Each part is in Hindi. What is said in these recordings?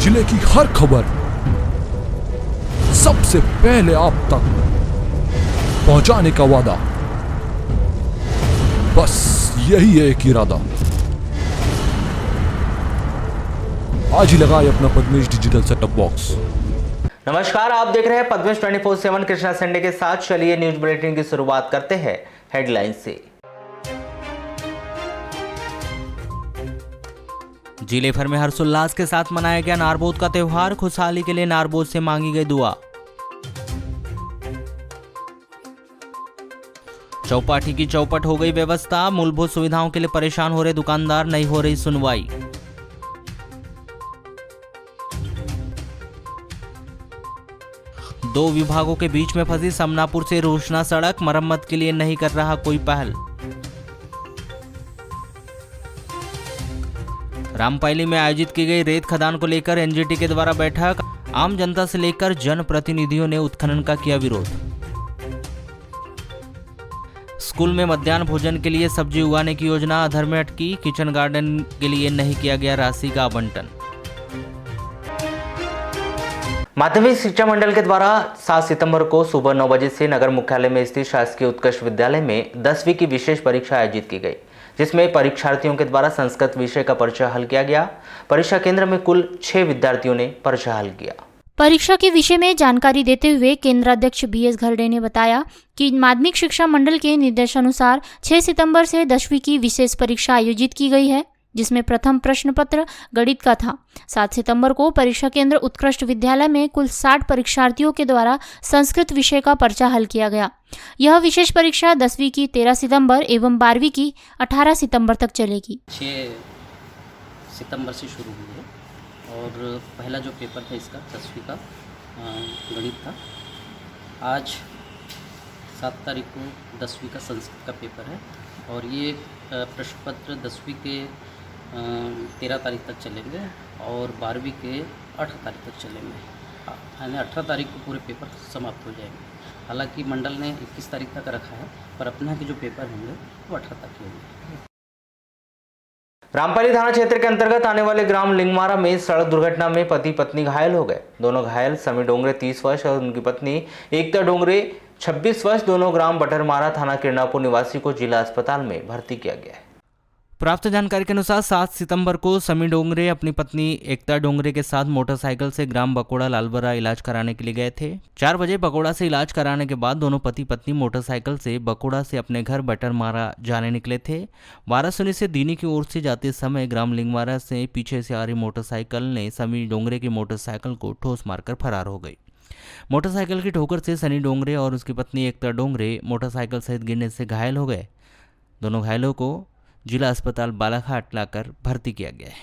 जिले की हर खबर सबसे पहले आप तक पहुंचाने का वादा, बस यही है एक इरादा। आज ही लगाए अपना पद्मेश डिजिटल सेटअप बॉक्स। नमस्कार, आप देख रहे हैं पद्मेश 24/7 कृष्णा संडे के साथ। चलिए न्यूज बुलेटिन की शुरुआत करते हैं हेडलाइन से। जिले भर में हर्षोल्लास के साथ मनाया गया नारबोद का त्यौहार। खुशहाली के लिए नारबोद से मांगी गई दुआ। चौपाटी की चौपट हो गई व्यवस्था। मूलभूत सुविधाओं के लिए परेशान हो रहे दुकानदार, नहीं हो रही सुनवाई। दो विभागों के बीच में फंसी समनापुर से रोशना सड़क, मरम्मत के लिए नहीं कर रहा कोई पहल। रामपायली में आयोजित की गई रेत खदान को लेकर एनजीटी के द्वारा बैठक। आम जनता से लेकर जनप्रतिनिधियों ने उत्खनन का किया विरोध। स्कूल में मध्याह्न भोजन के लिए सब्जी उगाने की योजना अधर में अटकी। किचन गार्डन के लिए नहीं किया गया राशि का आवंटन। माध्यमिक शिक्षा मंडल के द्वारा 7 सितंबर को सुबह 9 बजे से नगर मुख्यालय में स्थित शासकीय उत्कृष्ट विद्यालय में 10वीं की विशेष परीक्षा आयोजित की गई, जिसमें परीक्षार्थियों के द्वारा संस्कृत विषय का पर्चा हल किया गया। परीक्षा केंद्र में कुल 6 विद्यार्थियों ने पर्चा हल किया। परीक्षा के विषय में जानकारी देते हुए केंद्राध्यक्ष बीएस घरडे ने बताया कि माध्यमिक शिक्षा मंडल के निर्देशानुसार 6 सितंबर से 10वीं की विशेष परीक्षा आयोजित की गई है, जिसमें प्रथम प्रश्न पत्र गणित का था। 7 सितंबर को परीक्षा केंद्र उत्कृष्ट विद्यालय में कुल 60 परीक्षार्थियों के द्वारा संस्कृत विषय का पर्चा हल किया गया। यह विशेष परीक्षा 10वीं की 13 सितंबर एवं 12वीं की 18 सितंबर तक चलेगी। 6 सितंबर से शुरू हुई है और पहला जो पेपर था इसका 10वीं का गणित था। आज 7 तारीख को 10वीं का संस्कृत का पेपर है और ये प्रश्न पत्र 10वीं के 13 तारीख तक चलेंगे और 12वीं के 18 तारीख तक चलेंगे। यानी 18 तारीख को पूरे पेपर समाप्त हो जाएंगे। हालांकि मंडल ने 21 तारीख तक रखा है, पर अपने यहाँ के जो पेपर होंगे वो 18 तक होंगे। रामपायली थाना क्षेत्र के अंतर्गत आने वाले ग्राम लिंगमारा में सड़क दुर्घटना में पति पत्नी घायल हो गए। दोनों घायल समी डोंगरे 30 वर्ष और उनकी पत्नी एकता डोंगरे 26 वर्ष, दोनों ग्राम बटरमारा थाना किरणापुर निवासी को जिला अस्पताल में भर्ती किया गया है। प्राप्त जानकारी के अनुसार 7 सितंबर को समी डोंगरे अपनी पत्नी एकता डोंगरे के साथ मोटरसाइकिल से ग्राम बकोड़ा लालबरा इलाज कराने के लिए गए थे। 4 बजे बकोड़ा से इलाज कराने के बाद दोनों पति पत्नी मोटरसाइकिल से बकोड़ा से अपने घर बटरमारा जाने निकले थे। वारासुनी से दीनी की ओर से जाते समय ग्राम लिंगमारा से पीछे से आ रही मोटरसाइकिल ने समी डोंगरे की मोटरसाइकिल को ठोस मारकर फरार हो गई। मोटरसाइकिल की ठोकर से सनी डोंगरे और उसकी पत्नी एकता डोंगरे मोटरसाइकिल सहित गिरने से घायल हो गए। दोनों घायलों को जिला अस्पताल बालाघाट लाकर भर्ती किया गया है।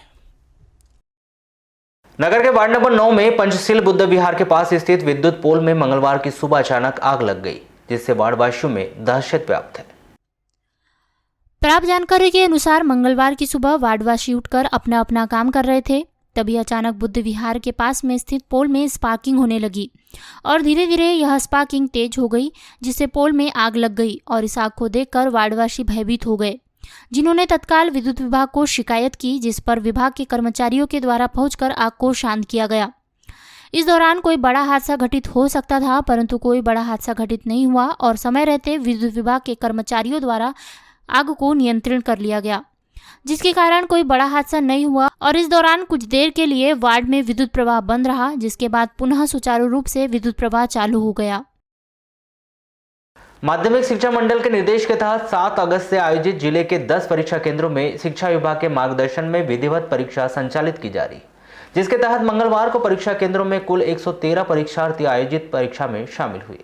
नगर के वार्ड नंबर 9 में पंचशील बुद्ध विहार के पास स्थित विद्युत पोल में मंगलवार की सुबह अचानक आग लग गई, जिससे वार्डवासियों में दहशत व्याप्त है। प्राप्त जानकारी के अनुसार मंगलवार की सुबह वार्डवासी उठकर अपना अपना काम कर रहे थे, तभी अचानक बुद्ध विहार के पास में स्थित पोल में स्पार्किंग होने लगी और धीरे धीरे यह स्पार्किंग तेज हो गई, जिससे पोल में आग लग गई और इस आग को देखकर वार्डवासी भयभीत हो गए, जिन्होंने तत्काल विद्युत विभाग को शिकायत की, जिस पर विभाग के कर्मचारियों के द्वारा पहुंचकर आग को शांत किया गया। इस दौरान कोई बड़ा हादसा घटित हो सकता था, परंतु कोई बड़ा हादसा घटित नहीं हुआ और समय रहते विद्युत विभाग के कर्मचारियों द्वारा आग को नियंत्रण कर लिया गया, जिसके कारण कोई बड़ा हादसा नहीं हुआ और इस दौरान कुछ देर के लिए वार्ड में विद्युत प्रवाह बंद रहा, जिसके बाद पुनः सुचारू रूप से विद्युत प्रवाह चालू हो गया। माध्यमिक शिक्षा मंडल के निर्देश के तहत 7 अगस्त से आयोजित जिले के 10 परीक्षा केंद्रों में शिक्षा विभाग के मार्गदर्शन में विधिवत परीक्षा संचालित की जा रही, जिसके तहत मंगलवार को परीक्षा केंद्रों में कुल 113 परीक्षार्थी आयोजित परीक्षा में शामिल हुए।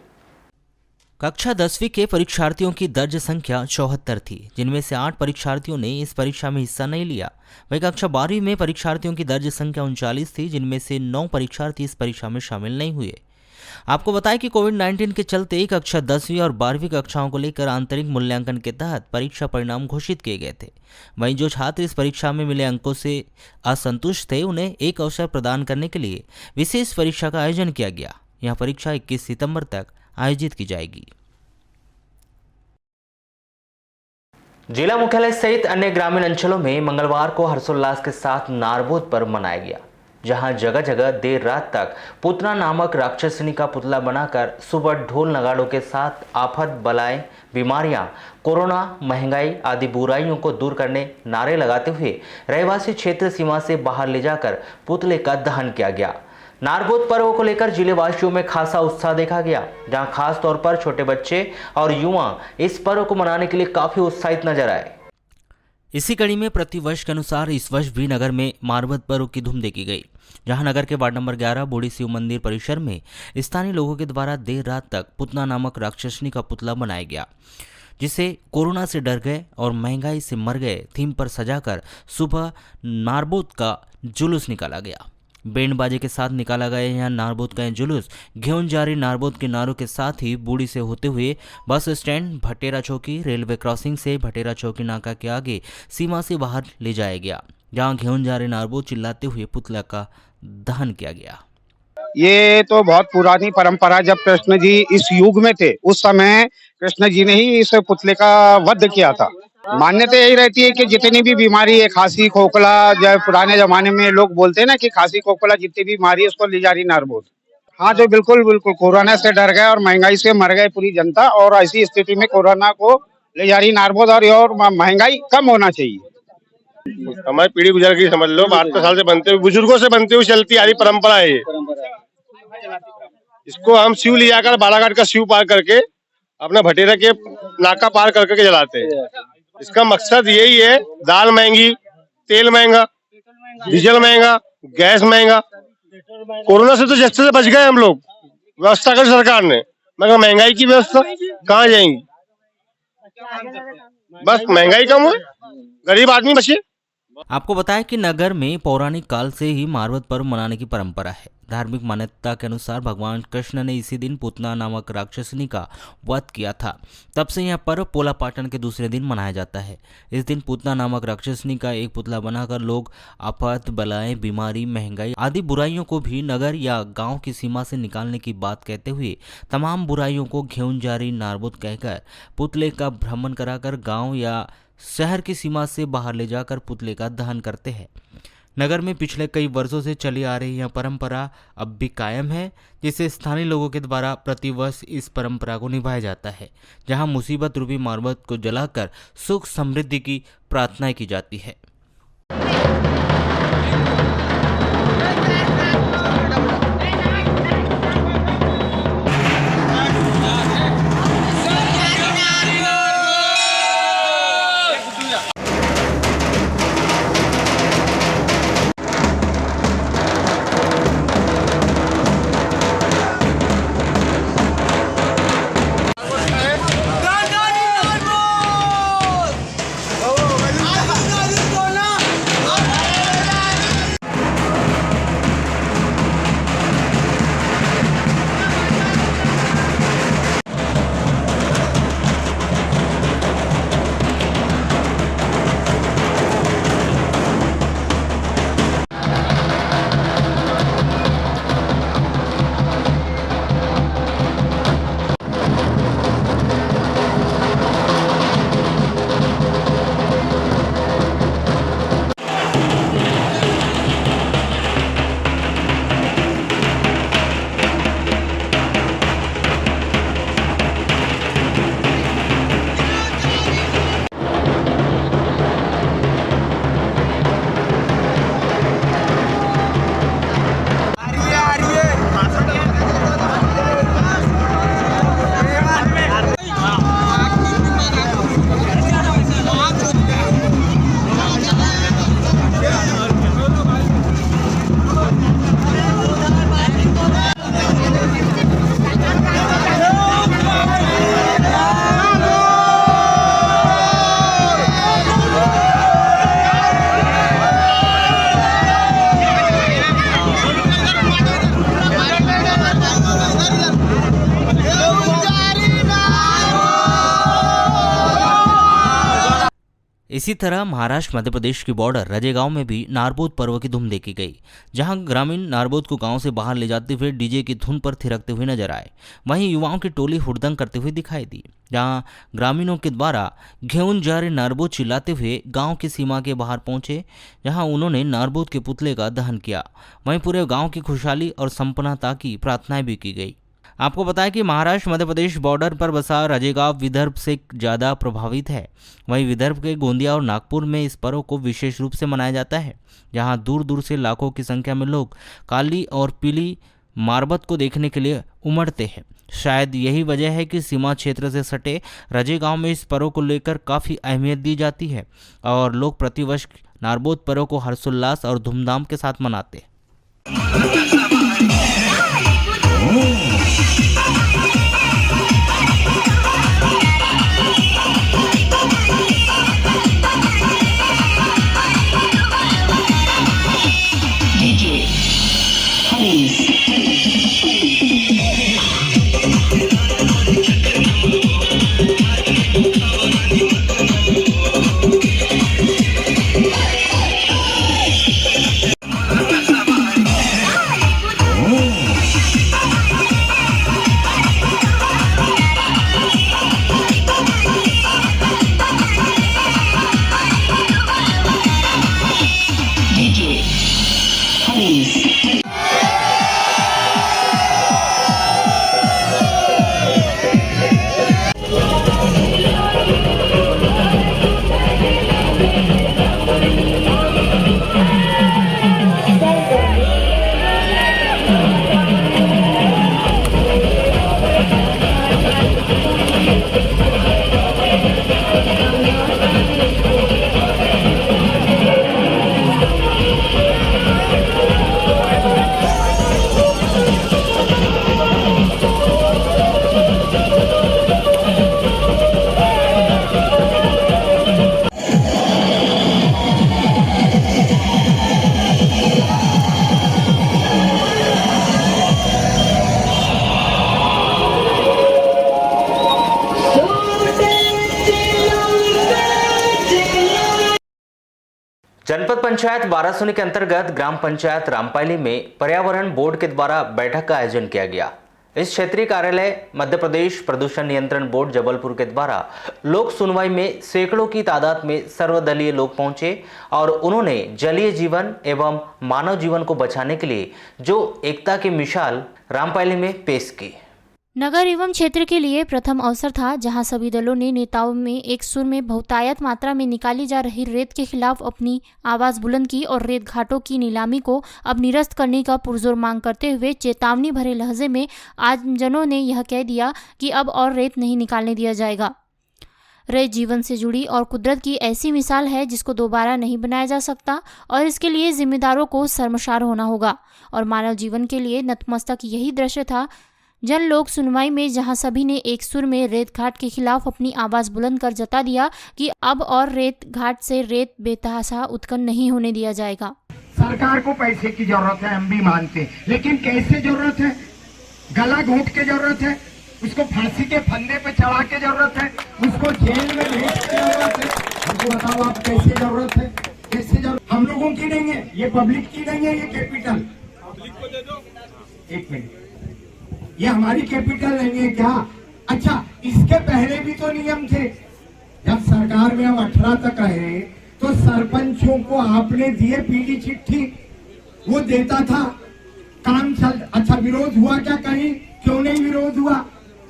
कक्षा 10वीं के परीक्षार्थियों की दर्ज संख्या 74 थी, जिनमें से 8 परीक्षार्थियों ने इस परीक्षा में हिस्सा नहीं लिया। वहीं कक्षा 12वीं में परीक्षार्थियों की दर्ज संख्या 39 थी, जिनमें से 9 परीक्षार्थी इस परीक्षा में शामिल नहीं हुए। आपको बताएं कि कोविड-19 के चलते कक्षा 10वीं और 12वीं कक्षाओं को लेकर आंतरिक मूल्यांकन के तहत परीक्षा परिणाम घोषित किए गए थे। वहीं जो छात्र इस परीक्षा में मिले अंकों से असंतुष्ट थे, उन्हें एक अवसर प्रदान करने के लिए विशेष परीक्षा का आयोजन किया गया। यह परीक्षा 21 सितंबर तक आयोजित की जाएगी। जिला मुख्यालय सहित अन्य ग्रामीण अंचलों में मंगलवार को हर्षोल्लास के साथ नारबोद पर्व मनाया गया, जहां जगह जगह देर रात तक पुतना नामक राक्षसनी का पुतला बनाकर सुबह ढोल नगाड़ों के साथ आफत बलाएं बीमारियां कोरोना महंगाई आदि बुराइयों को दूर करने नारे लगाते हुए रहवासी क्षेत्र सीमा से बाहर ले जाकर पुतले का दहन किया गया। नारबोद पर्व को लेकर जिलेवासियों में खासा उत्साह देखा गया, जहां खास तौर पर छोटे बच्चे और युवा इस पर्व को मनाने के लिए काफी उत्साहित नजर आए। इसी कड़ी में प्रतिवर्ष के अनुसार इस वर्ष भी नगर में मारबत पर्व की धूम देखी गई, जहां नगर के वार्ड नंबर 11 बूढ़ी शिव मंदिर परिसर में स्थानीय लोगों के द्वारा देर रात तक पुतना नामक राक्षसनी का पुतला बनाया गया, जिसे कोरोना से डर गए और महंगाई से मर गए थीम पर सजाकर सुबह नारबोद का जुलूस निकाला गया। बैंड बाजे के साथ निकाला गया यह नारबोद का जुलूस घेउनजारी नारबोद के नारों के साथ ही बूढ़ी से होते हुए बस स्टैंड, भटेरा चौकी, रेलवे क्रॉसिंग से भटेरा चौकी नाका के आगे सीमा से बाहर ले जाया गया, जहां घेउनजारी नारबोद चिल्लाते हुए पुतला का दहन किया गया। ये तो बहुत पुरानी परंपरा, जब कृष्ण जी इस युग में थे उस समय कृष्ण जी ने ही इस पुतले का वध किया था। मान्यता यही रहती है कि जितनी भी बीमारी है, खांसी खोखला, जब पुराने जमाने में लोग बोलते हैं ना कि खांसी खोखला जितनी भी बीमारी है उसको ले जा रही नारबोद। हाँ, जो बिल्कुल बिल्कुल कोरोना से डर गए और महंगाई से मर गए पूरी जनता, और ऐसी स्थिति में कोरोना को ले जा रही नारबोद और महंगाई कम होना चाहिए। हमारी पीढ़ी गुजर गई, समझ लो 72 साल से बनते हुए, बुजुर्गों से बनते हुए चलती आ रही परंपरा है ये। इसको हम शिव ले जाकर बालाघाट का शिव पार करके अपना भटेरा के नाका पार करके जलाते हैं। इसका मकसद यही है, दाल महंगी, तेल महंगा, डीजल महंगा, गैस महंगा। कोरोना से तो जस्ते से बच गए हम लोग, व्यवस्था कर सरकार ने, मगर महंगाई की व्यवस्था कहाँ जाएंगी। बस महंगाई कम हो, गरीब आदमी बचे। आपको बताएं कि नगर में पौराणिक काल से ही मारबत पर्व मनाने की परंपरा है। धार्मिक मान्यता के अनुसार भगवान कृष्ण ने इसी दिन पुतना नामक राक्षसनी का वध किया था। तब से यह पर्व पोला पाटन के दूसरे दिन मनाया जाता है। इस दिन पुतना नामक राक्षसनी का एक पुतला बनाकर लोग आफत बलाएं बीमारी महंगाई आदि बुराइयों को भी नगर या गांव की सीमा से निकालने की बात कहते हुए तमाम बुराइयों को घेउनजारी नारबोद कहकर पुतले का भ्रमण कराकर गाँव या शहर की सीमा से बाहर ले जाकर पुतले का दहन करते हैं। नगर में पिछले कई वर्षों से चली आ रही यह परंपरा अब भी कायम है, जिसे स्थानीय लोगों के द्वारा प्रतिवर्ष इस परंपरा को निभाया जाता है, जहां मुसीबत रूपी मारबत को जलाकर सुख समृद्धि की प्रार्थना की जाती है। इसी तरह महाराष्ट्र मध्य प्रदेश की बॉर्डर रजेगांव में भी नारबोद पर्व की धूम देखी गई, जहां ग्रामीण नारबोद को गांव से बाहर ले जाते हुए डीजे की धुन पर थिरकते हुए नजर आए। वहीं युवाओं की टोली हुड़दंग करते हुए दिखाई दी, जहां ग्रामीणों के द्वारा घेऊन जा रहे नारबोद चिल्लाते हुए गांव की सीमा के बाहर पहुंचे, जहां उन्होंने नारबोद के पुतले का दहन किया। वहीं पूरे गाँव की खुशहाली और संपन्नता की प्रार्थनाएं भी की गई। आपको बताएं कि महाराष्ट्र मध्य प्रदेश बॉर्डर पर बसा रजेगांव विदर्भ से ज़्यादा प्रभावित है। वहीं विदर्भ के गोंदिया और नागपुर में इस पर्व को विशेष रूप से मनाया जाता है, जहां दूर दूर से लाखों की संख्या में लोग काली और पीली मारबत को देखने के लिए उमड़ते हैं। शायद यही वजह है कि सीमा क्षेत्र से सटे रजेगांव में इस पर्व को लेकर काफ़ी अहमियत दी जाती है और लोग प्रतिवर्ष नारबोद पर्व को हर्षोल्लास और धूमधाम के साथ मनाते हैं। जनपद पंचायत वारासोनी के अंतर्गत ग्राम पंचायत रामपाली में पर्यावरण बोर्ड के द्वारा बैठक का आयोजन किया गया। इस क्षेत्रीय कार्यालय मध्य प्रदेश प्रदूषण नियंत्रण बोर्ड जबलपुर के द्वारा लोक सुनवाई में सैकड़ों की तादाद में सर्वदलीय लोग पहुंचे और उन्होंने जलीय जीवन एवं मानव जीवन को बचाने के लिए जो एकता की मिसाल रामपाली में पेश की। नगर एवं क्षेत्र के लिए प्रथम अवसर था, जहां सभी दलों ने नेताओं में एक सुर में बहुतायत मात्रा में निकाली जा रही रेत के खिलाफ अपनी आवाज बुलंद की और रेत घाटों की नीलामी को अब निरस्त करने का पुरजोर मांग करते हुए चेतावनी भरे लहजे में आमजनों ने यह कह दिया कि अब और रेत नहीं निकालने दिया जाएगा। रेत जीवन से जुड़ी और कुदरत की ऐसी मिसाल है जिसको दोबारा नहीं बनाया जा सकता और इसके लिए जिम्मेदारों को शर्मसार होना होगा और मानव जीवन के लिए नतमस्तक यही दृश्य था। जन लोक सुनवाई में जहां सभी ने एक सुर में रेत घाट के खिलाफ अपनी आवाज बुलंद कर जता दिया कि अब और रेत घाट से रेत बेतहाशा उत्पन्न नहीं होने दिया जाएगा। सरकार को पैसे की जरूरत है, हम भी मानते, लेकिन कैसे जरूरत है? गला घोट के जरूरत है, उसको फांसी के फंदे पे चढ़ा के जरूरत है, उसको जेल में भेज के जरूरत है। हमको बताओ आप कैसे जरूरत है? कैसे जरूरत? हम लोगों की नहीं है, ये पब्लिक की नहीं है, ये कैपिटल पब्लिक को दे दो। एक मिनट, ये हमारी कैपिटल नहीं है क्या? अच्छा, इसके पहले भी तो नियम थे। जब सरकार में हम 18 तक रहे तो सरपंचों को आपने दिए पीली चिट्ठी, वो देता था, काम चल। अच्छा, विरोध हुआ क्या कहीं? क्यों नहीं विरोध हुआ?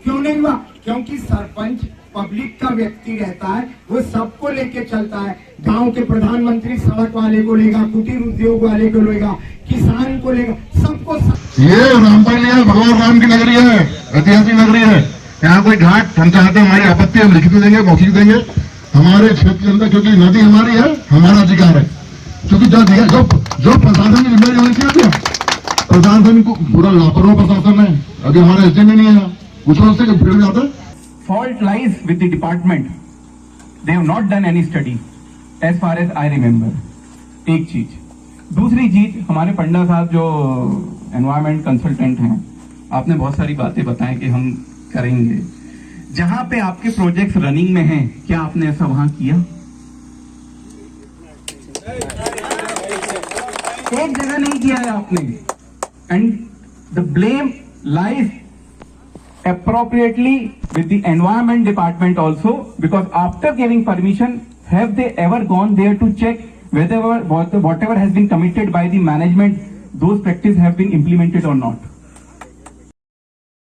क्यों नहीं हुआ? क्योंकि सरपंच पब्लिक का व्यक्ति रहता है, वो सबको लेके चलता है। गांव के प्रधानमंत्री सड़क वाले को लेगा, कुटीर उद्योग वाले को लेगा, किसान को लेगा, सबको। ये रामपाली भगवान राम की नगरी है, ऐतिहासिक नगरी है। यहाँ कोई घाट हम चाहते हैं, हमारी आपत्ति हम लिखित देंगे, मौखिक देंगे। हमारे क्षेत्र के अंदर क्योंकि नदी हमारी है, हमारा अधिकार है। क्योंकि जो प्रशासन की जिम्मेदारी होनी चाहिए, प्रशासन को पूरा लापरवाह प्रशासन है। अभी हमारे एसडीएम में नहीं है, कुछ लोग से भीड़ जाता है। Fault lies with the department. They have not done any study, as far as I remember. एक चीज, दूसरी चीज, हमारे पंडा साहब जो एनवायरमेंट कंसल्टेंट हैं, आपने बहुत सारी बातें बताएं कि हम करेंगे। जहां पे आपके प्रोजेक्ट्स रनिंग में हैं, क्या आपने ऐसा वहां किया? एक जगह नहीं किया है आपने, and the blame lies appropriately with the environment department also, because after giving permission, have they ever gone there to check whether whatever has been committed by the management, those practices have been implemented or not?